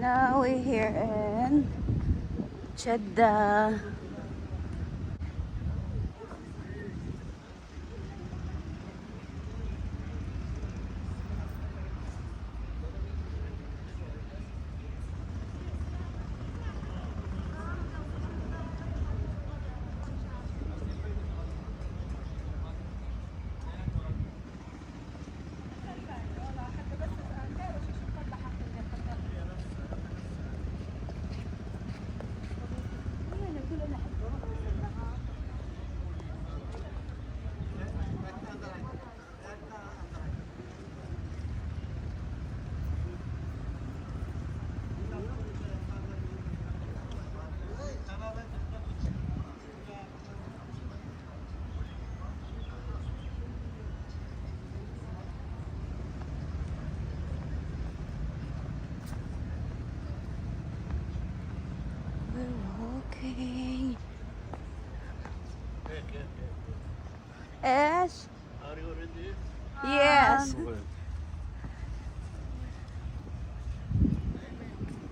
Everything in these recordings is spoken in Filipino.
Now we're here in Jeddah. Walking. Yes. Are you ready? Yes.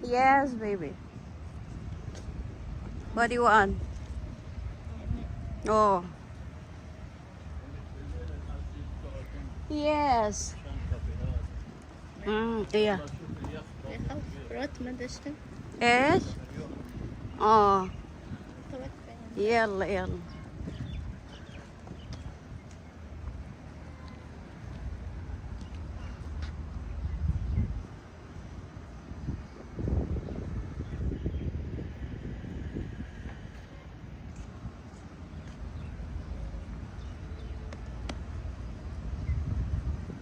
Yes, baby. What do you want? Oh. Yes. Yeah. رحت مدرسة ايش؟ اه توقع يلا يلا.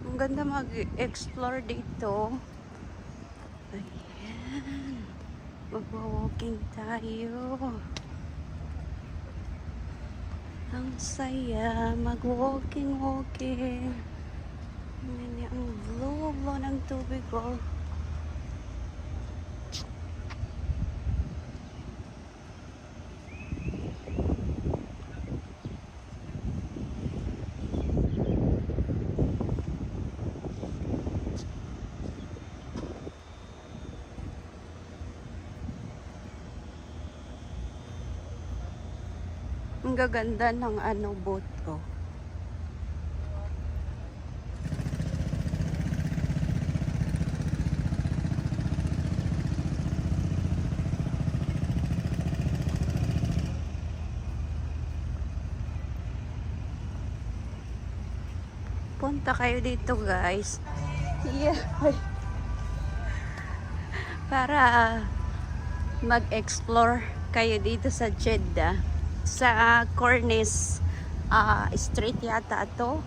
Ang ganda mag-explore dito. Ayan. Magwa-walking tayo. Ang saya. Mag-walking. Ang blue ng tubig ko. Ang gaganda ng boat ko. Punta kayo dito, guys. Yeah. Para mag-explore kayo dito sa Jeddah. Sa Cornice Street yata ito.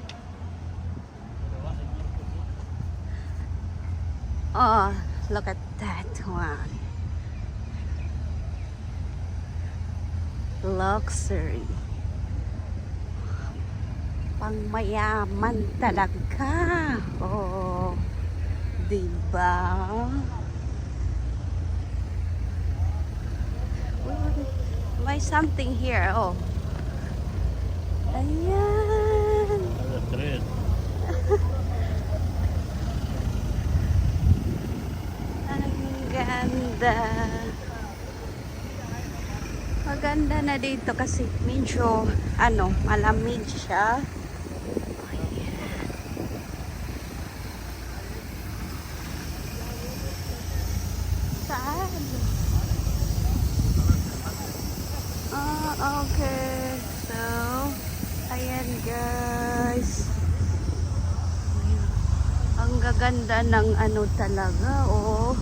Oh, look at that one. Luxury. Pangmayaman talaga. Oh, diba? May something here. Oh. Ayan. هذا ترين. Ang ganda. Maganda na dito kasi medyo malamig siya. Ayan. Saan? Okay. So, ayan guys. Ayan. Ang gaganda ng talaga, oh.